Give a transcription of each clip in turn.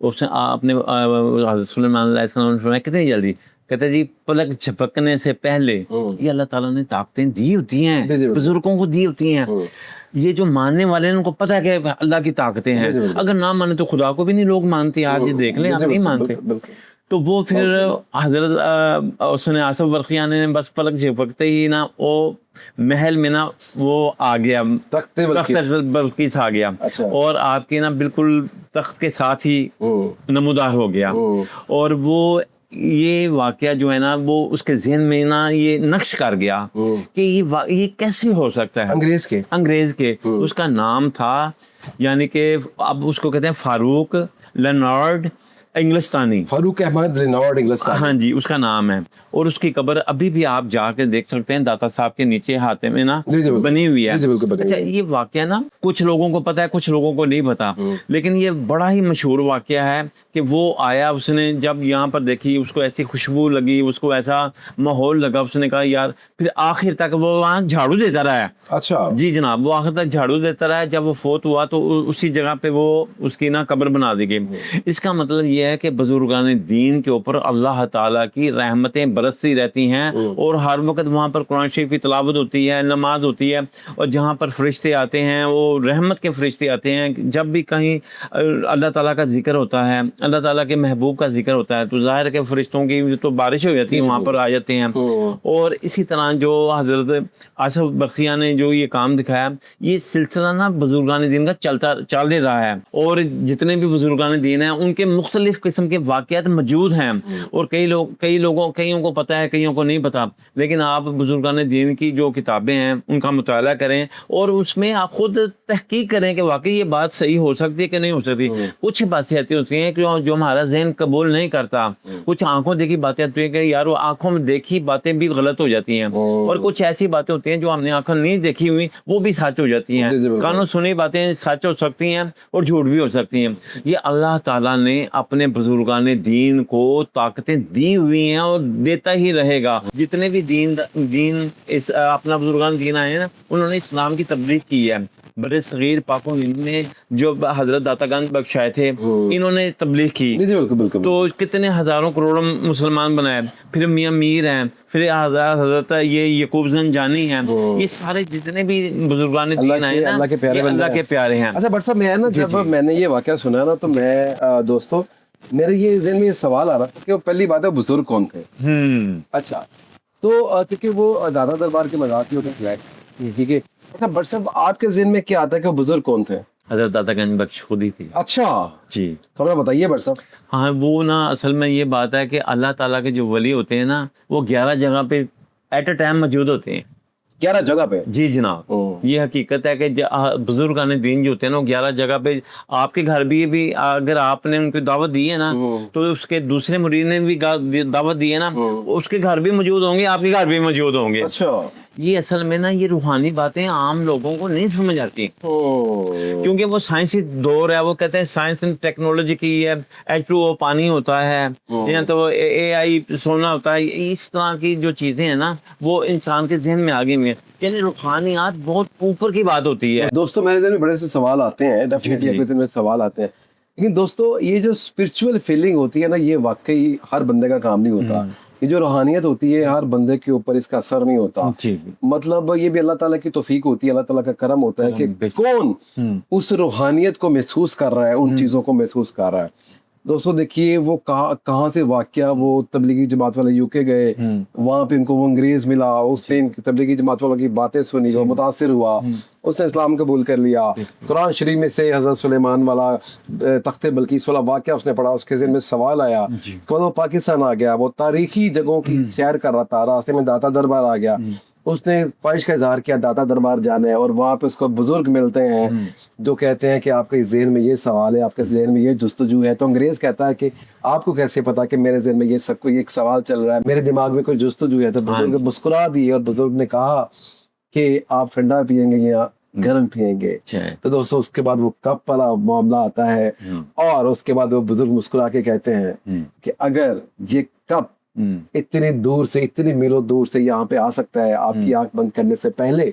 اس نے اپنے حضرت سلیمان علیہ السلام نے فرمایا کتنی جلدی، کہتے جی پلک جھپکنے سے پہلے یہ اللہ تعالیٰ نے طاقتیں دی ہوتی ہیں، بزرگوں کو دی ہوتی ہیں. یہ جو ماننے والے ہیں ان کو پتہ ہے کہ اللہ کی طاقتیں ہیں، اگر نہ مانے تو خدا کو بھی نہیں لوگ مانتے. آج دیکھ لیں آپ نہیں مانتے. تو وہ پھر حضرت اس نے آصف برقیہ نے بس پلک جھپکتے ہی نا وہ محل میں نا وہ آ گیا، تخت بلقیس آ گیا اور آپ کے نا بالکل تخت کے ساتھ ہی نمودار ہو گیا. اور وہ یہ واقعہ جو ہے نا وہ اس کے ذہن میں نا یہ نقش کر گیا کہ یہ کیسے ہو سکتا ہے. انگریز کے اس کا نام تھا، یعنی کہ اب اس کو کہتے ہیں فاروق لینارڈ انگلستانی، فاروق احمد لینارڈ انگلستانی. ہاں جی اس کا نام ہے. اور اس کی قبر ابھی بھی آپ جا کے دیکھ سکتے ہیں، داتا صاحب کے نیچے ہاتھے میں نا بنی ہوئی ہے. اچھا یہ واقعہ نا کچھ لوگوں کو پتا ہے کچھ لوگوں کو نہیں پتا، لیکن یہ بڑا ہی مشہور واقعہ ہے کہ وہ آیا، اس نے جب یہاں پر دیکھی اس کو ایسی خوشبو لگی، اس کو ایسا ماحول لگا، اس نے کہا یار، پھر آخر تک وہ وہاں جھاڑو دیتا رہا ہے. اچھا جی جناب، وہ آخر تک جھاڑو دیتا رہا ہے. جب وہ فوت ہوا تو اسی جگہ پہ وہ اس کی نا قبر بنا دی گئی. اس کا مطلب یہ ہے کہ بزرگان دین کے اوپر اللہ تعالیٰ کی رحمتیں برستی رہتی ہیں اور ہر وقت وہاں پر قرآن شریف کی تلاوت ہوتی ہے، نماز ہوتی ہے، اور جہاں پر فرشتے آتے ہیں وہ رحمت کے فرشتے آتے ہیں. جب بھی کہیں اللہ تعالیٰ کا ذکر ہوتا ہے، اللہ تعالیٰ کے محبوب کا ذکر ہوتا ہے، تو ظاہر کے فرشتوں کی تو بارش ہو جاتی ہے، وہاں پر آ جاتے ہیں. اور اسی طرح جو حضرت آصف برقیہ نے جو یہ کام دکھایا، یہ سلسلہ نا بزرگان دین کا چل رہا ہے. اور جتنے بھی بزرگان دین ہیں ان کے مختلف قسم کے واقعات موجود ہیں، اور کئیوں کو پتہ ہے، کئیوں کو نہیں پتا. لیکن آپ بزرگان دین کی جو کتابیں ہیں ان کا مطالعہ کریں اور اس میں آپ خود تحقیق کریں کہ واقعی یہ بات صحیح ہو سکتی ہے کہ نہیں ہو سکتی. کچھ باتیں ایسی ہوتی ہیں کہ جو ہمارا ذہن قبول نہیں کرتا. کچھ آنکھوں دیکھی باتیں ہوتی ہیں کہ یار وہ آنکھوں میں دیکھی باتیں بھی غلط ہو جاتی ہیں، اور کچھ ایسی باتیں ہوتی ہیں جو ہم نے آنکھوں نہیں دیکھی ہوئی وہ بھی سچ ہو جاتی ہیں. کانوں سنی باتیں سچ ہو سکتی ہیں اور جھوٹ بھی ہو سکتی ہیں. یہ اللہ تعالیٰ نے اپنے بزرگان دین کو طاقتیں دی ہوئی ہیں اور دیتا ہی رہے گا. جتنے بھی دین اپنا بزرگان دین آئے ہیں نا، انہوں نے اسلام کی تبلیغ کی ہے. بڑے صغیر پاک و ہند میں جو حضرت داتا گنج بخش آئے تھے، انہوں نے تبلیغ کی، تو کتنے ہزاروں کروڑوں مسلمان بنائے. پھر میاں میر ہیں، پھر حضرت یہ یعقوب زنجانی ہیں، یہ سارے جتنے بھی بزرگان دین آئے نا اللہ کے پیارے ہیں. اچھا بٹ صاحب، میں نا جب میں نے یہ واقعہ سنا نا تو میں دوستو میرے یہ ذہن میں یہ سوال آ رہا تھا کہ وہ پہلی بات ہے بزرگ کون تھے. اچھا تو کیونکہ وہ دادا دربار کے مذاق ہوتے ہیں، ٹھیک ہے. اچھا بٹ صاحب آپ کے ذہن میں کیا آتا ہے کہ وہ بزرگ کون تھے؟ حضرت داتا گنج بخش خود ہی تھی. اچھا جی تھوڑا بتائیے بٹ صاحب. ہاں وہ نا اصل میں یہ بات ہے کہ اللہ تعالیٰ کے جو ولی ہوتے ہیں نا وہ 11 جگہ پہ ایٹ اے ٹائم موجود ہوتے ہیں. 11 جگہ پہ؟ جی جناب، یہ حقیقت ہے کہ بزرگان دین جو ہوتے ہیں نا 11 جگہ پہ. آپ کے گھر بھی اگر آپ نے ان کو دعوت دی ہے نا تو اس کے دوسرے مرید نے بھی دعوت دی ہے نا، اس کے گھر بھی موجود ہوں گے، آپ کے گھر بھی موجود ہوں گے. اچھا یہ اصل میں نا یہ روحانی باتیں عام لوگوں کو نہیں سمجھ آتی، کیونکہ وہ سائنسی دور ہے. وہ کہتے ہیں سائنس اینڈ ٹیکنالوجی کی ہے، H2O پانی ہوتا ہے یا تو AI سونا ہوتا ہے. اس طرح کی جو چیزیں ہیں نا وہ انسان کے ذہن میں آگے میں، یعنی روحانیات بہت اوپر کی بات ہوتی ہے. دوستوں میرے ذہن میں بڑے سے سوال آتے ہیں، ڈیفینیٹلی اپنے ذہن میں سوال آتے ہیں، لیکن دوستو یہ جو اسپرچول فیلنگ ہوتی ہے نا یہ واقعی ہر بندے کا کام نہیں ہوتا. یہ جو روحانیت ہوتی ہے ہر بندے کے اوپر اس کا اثر نہیں ہوتا. مطلب یہ بھی اللہ تعالیٰ کی توفیق ہوتی ہے، اللہ تعالیٰ کا کرم ہوتا ہے کہ کون اس روحانیت کو محسوس کر رہا ہے، ان چیزوں کو محسوس کر رہا ہے. دوستو دیکھیے وہ کہاں سے واقعہ، وہ تبلیغی جماعت والے UK گئے، وہاں پہ ان کو وہ انگریز ملا، اس نے تبلیغی جماعت والوں کی باتیں سنی، وہ متاثر ہوا، اس نے اسلام قبول کر لیا. قرآن شریف میں سے حضرت سلیمان والا تخت بلقیس والا واقعہ اس نے پڑھا، اس کے ذہن میں سوال آیا. وہ پاکستان آ گیا، وہ تاریخی جگہوں کی سیر کر رہا تھا، راستے میں داتا دربار آ گیا، اس نے خواہش کا اظہار کیا داتا دربار جانا ہے، اور وہاں پہ اس کو بزرگ ملتے ہیں جو کہتے ہیں کہ آپ کے ذہن میں یہ سوال ہے، آپ کے ذہن میں یہ جستجو ہے. تو انگریز کہتا ہے کہ آپ کو کیسے پتا کہ میرے ذہن میں یہ سب کو ایک سوال چل رہا ہے، میرے دماغ میں کوئی جستجو ہے. تو بزرگ مسکرا دیے اور بزرگ نے کہا کہ آپ ٹھنڈا پیئیں گے یا گرم پیئیں گے. تو دوستو اس کے بعد وہ کپ والا معاملہ آتا ہے، اور اس کے بعد وہ بزرگ مسکرا کے کہتے ہیں کہ اگر یہ کپ اتنی دور سے، اتنی میلوں دور سے یہاں پہ آ سکتا ہے آپ کی آنکھ بند کرنے سے پہلے،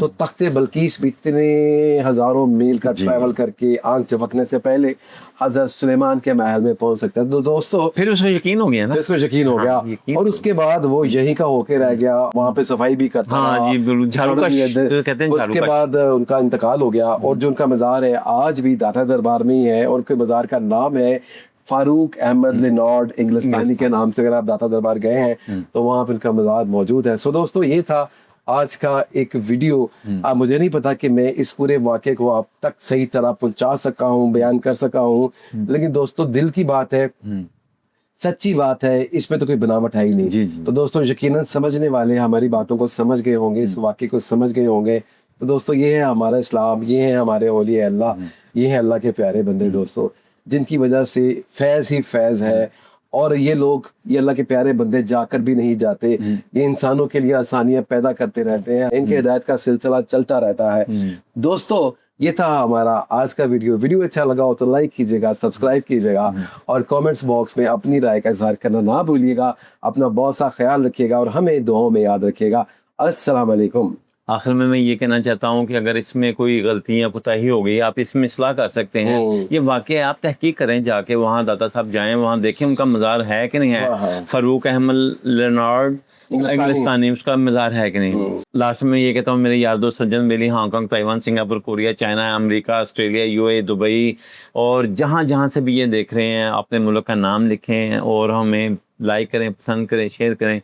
تو تخت بلقیس بھی اتنے ہزاروں میل کا ٹریول کر کے آنکھ چپکنے سے پہلے حضرت سلیمان کے محل میں پہنچ سکتا ہے. تو دوستو پھر اس کو یقین ہو گیا نا، اس کو یقین ہو گیا، اور اس کے بعد وہ یہیں کا ہو کے رہ گیا، وہاں پہ صفائی بھی کرتا ہاں رہا. جی بالکل، جھاڑو کش کہتے ہیں، اس کے بعد ان کا انتقال ہو گیا، اور جو ان کا مزار ہے آج بھی داتا دربار میں ہی ہے، اور ان کے مزار کا نام ہے فاروق احمد لینارڈ انگلستانی کے نام سے. اگر آپ داتا دربار گئے ہیں تو وہاں پہ ان کا مزار موجود ہے. سو دوستو یہ تھا آج کا ایک ویڈیو. مجھے نہیں پتا کہ میں اس پورے واقعے کو آپ تک صحیح طرح پہنچا سکا ہوں، بیان کر سکا ہوں، لیکن دوستو دل کی بات ہے، سچی بات ہے، اس میں تو کوئی بناوٹ ہے ہی نہیں. تو دوستو یقیناً سمجھنے والے ہماری باتوں کو سمجھ گئے ہوں گے، اس واقعے کو سمجھ گئے ہوں گے. تو دوستو یہ ہے ہمارا اسلام، یہ ہے ہمارے اولیاء اللہ، یہ ہے اللہ کے پیارے بندے دوستو، جن کی وجہ سے فیض ہی فیض ہے. اور یہ لوگ، یہ اللہ کے پیارے بندے جا کر بھی نہیں جاتے، یہ انسانوں کے لیے آسانیاں پیدا کرتے رہتے ہیں، ان کے ہدایت کا سلسلہ چلتا رہتا ہے. دوستو یہ تھا ہمارا آج کا ویڈیو اچھا لگا ہو تو لائک کیجیے گا، سبسکرائب کیجیے گا، اور کامنٹس باکس میں اپنی رائے کا اظہار کرنا نہ بھولیے گا. اپنا بہت سا خیال رکھیے گا، اور ہمیں دعاؤں میں یاد رکھیے گا. السلام علیکم. آخر میں یہ کہنا چاہتا ہوں کہ اگر اس میں کوئی غلطی یا کوتاہی ہو گئی، آپ اس میں اصلاح کر سکتے ہیں. یہ واقعہ آپ تحقیق کریں، جا کے وہاں داتا صاحب جائیں، وہاں دیکھیں ان کا مزار ہے کہ نہیں ہے. فاروق احمد لینارڈ انگلستانی، اس کا مزار ہے کہ نہیں. لاسٹ میں یہ کہتا ہوں، میرے یار دوست سجن بیلی Hong Kong, Taiwan, Singapore, Korea, China, امریکہ، آسٹریلیا، یو اے، دبئی، اور جہاں سے بھی یہ دیکھ رہے ہیں، اپنے ملک کا نام لکھیں اور ہمیں لائک کریں، پسند کریں، شیئر کریں.